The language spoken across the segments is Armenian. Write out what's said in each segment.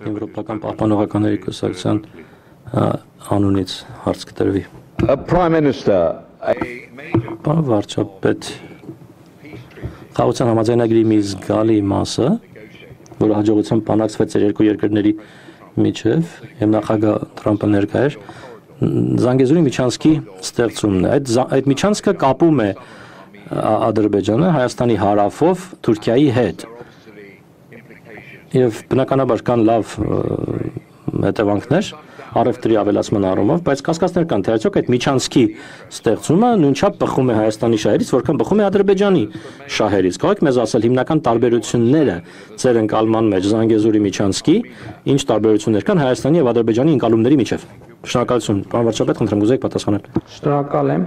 Եվրոպական պահպանողականների կուսակցության անունից հարց կտրվի։ Prime Minister, Պարոն վարչապետ, խաղաղության համաձայնագրի մի զգալի մասը, որը հաջողությամբ բանակցվեց երկու երկրների միջև, եւ նախագահ Թրամփը ներկա էր, Զանգեզուրի միջանցքի ստեղծումն է։ Այդ միջանցքը կապում է Ադրբեջանը Հայաստանի հարավով Թուրքիայի հետ։ Եվ բնականաբար կան լավ հետևանքներ առևտրի ավելացման առումով, բայց կասկածներ կան, թե արդյոք այդ միջանցքի ստեղծումը նույնչափ բխում է Հայաստանի շահերից, որքան բխում է Ադրբեջանի շահերից։ Կարող եք մեզ ասել հիմնական տարբերությունները ձեր ընկալման մեջ Զանգեզուրի միջանցքի, ինչ տարբերություններ կան Հայաստանի եւ Ադրբեջանի ընկալումների միջև։ Շնորհակալություն, պարոն վարչապետ, խնդրեմ գուզեք պատասխանել։ Շնորհակալ եմ։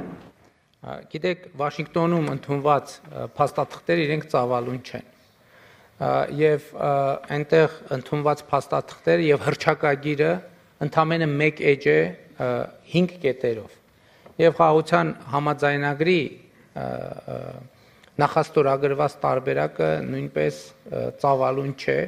Գիտեք, Վաշինգտոնում ընդունված փաստաթղթերը իրենք ծավալուն չեն։ Եվ այնտեղ ընդունված փաստաթղթերը եւ հռչակագիրը ընդամենը մեկ էջ է 5 կետերով։ Եվ խաղաղության համաձայնագրի նախաստորագրված տարբերակը նույնպես ծավալուն չէ,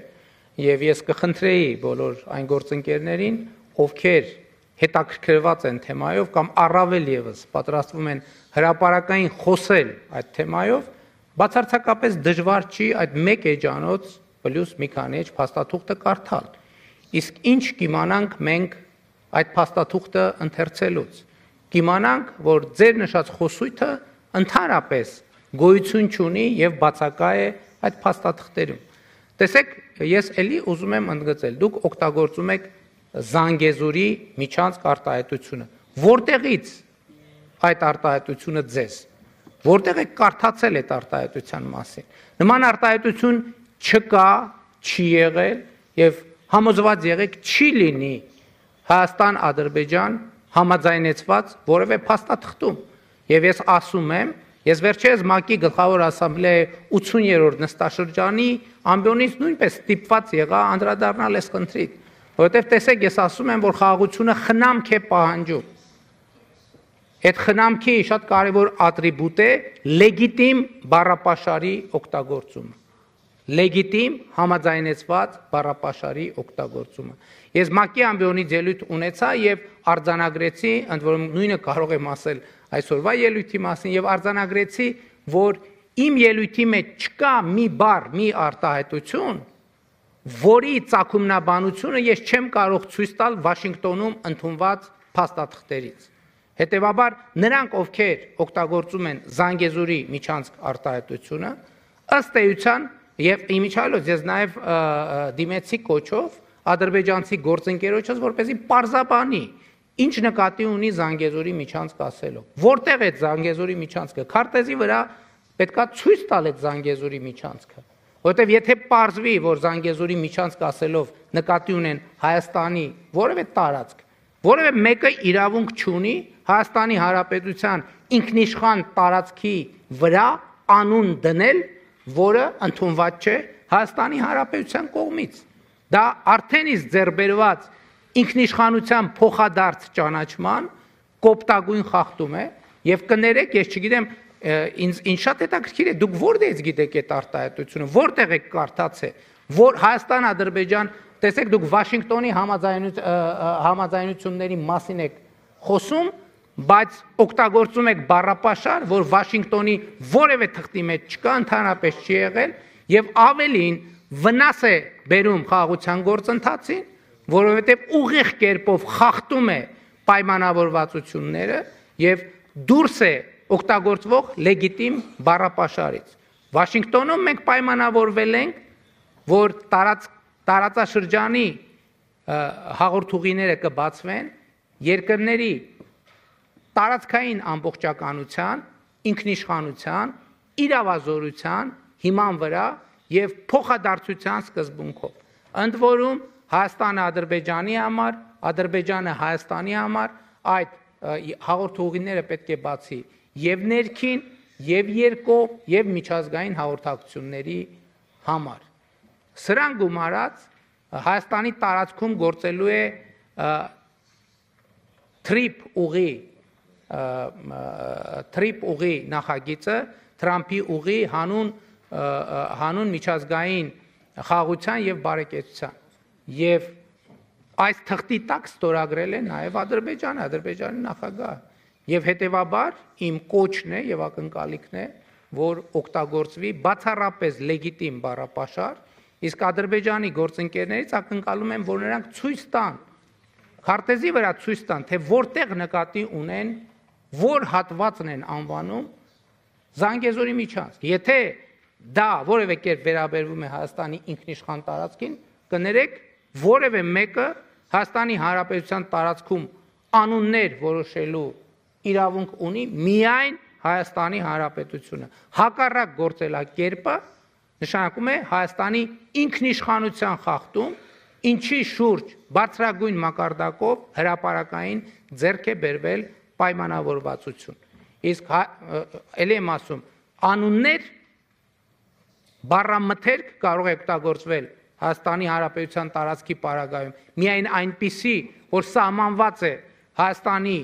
եւ ես կխնդրեի բոլոր այն գործընկերներին, ովքեր հետաքրքրված են թեմայով կամ առավել եւս պատրաստվում են հրապարակային խոսել այդ թեմայով, բացարձակապես դժվար չի այդ մեկ էջանոց պլյուս մի քանի էջ փաստաթուղթը կարդալ։ Իսկ ինչ կիմանանք մենք այդ փաստաթուղթը ընթերցելուց։ Կիմանանք, որ ձեր նշած խոսույթը ընդհանրապես գոյություն չունի եւ բացակա է այդ փաստաթղթերում։ Տեսեք, ես էլի ուզում եմ ընդգծել, դուք օգտագործում եք Զանգեզուրի միջանցք արտահայտությունը։ Որտեղից այդ արտահայտությունը ձեզ։ Որտեղ եք կարդացել այդ արտահայտության մասին։ Նման արտահայտություն չկա, չի եղել եւ համոզված եղեք չի լինի Հայաստան-Ադրբեջան համաձայնեցված որևէ փաստաթղթում։ Եվ ես ասում եմ, ես վերջերս ՄԱԿ-ի գլխավոր ասամբլեայի 80-րդ նստաշրջանի ամբիոնից նույնպես ստիպված եղա անդրադառնալ այս խնդրին, որովհետեւ տեսեք, ես ասում եմ, որ խաղաղությունը խնամք է պահանջում։ Այդ խնամքի շատ կարևոր ատրիբուտ է լեգիտիմ բառապաշարի օգտագործումը։ Լեգիտիմ համաձայնեցված բառապաշարի օգտագործումը։ Ես ՄԱԿ-ի ամբիոնից ելույթ ունեցա եւ արձանագրեցի, ընդ որում նույնը կարող եմ ասել այսօրվա ելույթի մասին եւ արձանագրեցի, որ իմ ելույթի մեջ չկա մի բառ, մի արտահայտություն, որի ծագումնաբանությունը ես չեմ կարող ցույց տալ Վաշինգտոնում ընդունված փաստաթղթերից։ Հետևաբար նրանք, ովքեր օգտագործում են Զանգեզուրի միջանցք արտահայտությունը, ըստ էության եւ իմիջիալոց ես նաեւ դիմեցի կոչով ադրբեջանցի գործընկերոջս, որպեսզի պարզաբանի, ինչ նկատի ունի Զանգեզուրի միջանցք ասելով։ Որտեղ է Զանգեզուրի միջանցքը։ Քարտեզի վրա պետքա ցույց տալ այդ Զանգեզուրի միջանցքը։ Որտեւ եթե պարզվի, որ Զանգեզուրի միջանցք ասելով նկատի ունեն Հայաստանի որևէ տարածք, որևէ մեկը իրավունք չունի Հայաստանի Հանրապետության ինքնիշխան տարածքի վրա անուն դնել, որը ընդունված չէ Հայաստանի Հանրապետության կողմից։ Դա արդեն իսկ ձեռբերված ինքնիշխանության փոխադարձ ճանաչման կոպտագույն խախտում է եւ կներեք, ես չգիտեմ, ինձ շատ հետաքրքիր է, դուք որտեղից գիտեք այդ արտահայտությունը, որտեղ եք կարդացել, որ Հայաստան-Ադրբեջան, տեսեք, դուք Վաշինգտոնի համաձայնությունների մասին եք խոսում, բայց օգտագործում եք բառապաշար, որ Վաշինգտոնի որևէ թղթի մեջ չկա, ընդհանրապես չի եղել եւ ավելին վնաս է բերում խաղաղության գործընթացին, որովհետեւ ուղիղ կերպով խախտում է պայմանավորվածությունները եւ դուրս է օգտագործվող լեգիտիմ բառապաշարից։ Վաշինգտոնում մենք պայմանավորվել ենք, որ տարածաշրջանի հաղորդուղիները կբացվեն երկրների տարածքային ամբողջականության, ինքնիշխանության, իրավազորության հիման վրա եւ փոխադարձության սկզբունքով։ Ընդ որում Հայաստանը Ադրբեջանի համար, Ադրբեջանը Հայաստանի համար այդ հաղորդուղիները պետք է բացի եւ ներքին, եւ երկկողմ, եւ միջազգային հաղորդակցությունների համար։ Սրան գումարած Հայաստանի տարածքում գործելու է թրիփ ուղի նախագիծը, Թրամփի ուղի հանուն միջազգային խաղաղության եւ բարեկեցության։ եւ այս թղթի տակ ստորագրել է նաեւ Ադրբեջանի նախագահը։ Եվ հետեւաբար իմ կոչն է եւ ակնկալիքն է, որ օգտագործվի բացառապես լեգիտիմ բառապաշար, իսկ Ադրբեջանի գործընկերներից ակնկալում եմ, որ նրանք ցույց տան, քարտեզի վրա ցույց տան, թե որտեղ նկատի ունեն, որ հատվածն են անվանում Զանգեզուրի միջանցք։ Եթե դա որևէ կերպ վերաբերվում է Հայաստանի ինքնիշխան տարածքին, կներեք, որևէ մեկը Հայաստանի Հանրապետության տարածքում անուններ որոշելու իրավունք ունի միայն Հայաստանի Հանրապետությունը։ Հակառակ գործելակերպը նշանակում է Հայաստանի ինքնիշխանության խախտում, ինչի շուրջ բարձրագույն մակարդակով հրապարակային ձեռք է բերվել պայմանավորվածություն։ Իսկ ելի եմ ասում, անուններ բառամթերք կարող է օգտագործվել Հայաստանի Հանրապետության տարածքի պարագայում միայն այնպիսի, որ սահմանված է Հայաստանի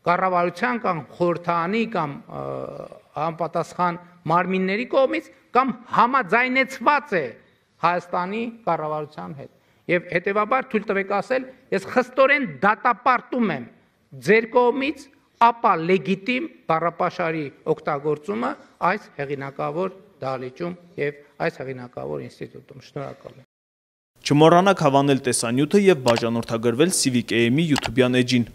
կառավարության կամ խորհրդարանի կամ համապատասխան մարմինների կողմից կամ համաձայնեցված է Հայաստանի կառավարության հետ։ Եվ հետեւաբար թույլ տվեք ասել, ես խստորեն դատապարտում եմ ձեր կողմից ապա լեգիտիմ բառապաշարի օգտագործումը այս հեղինակավոր դահլիճում եւ այս հեղինակավոր ինստիտուտում։ Շնորհակալ եմ։ Չմոռանաք հավանել տեսանյութը եւ բաժանորդագրվել Civic AM-ի YouTube-յան էջին։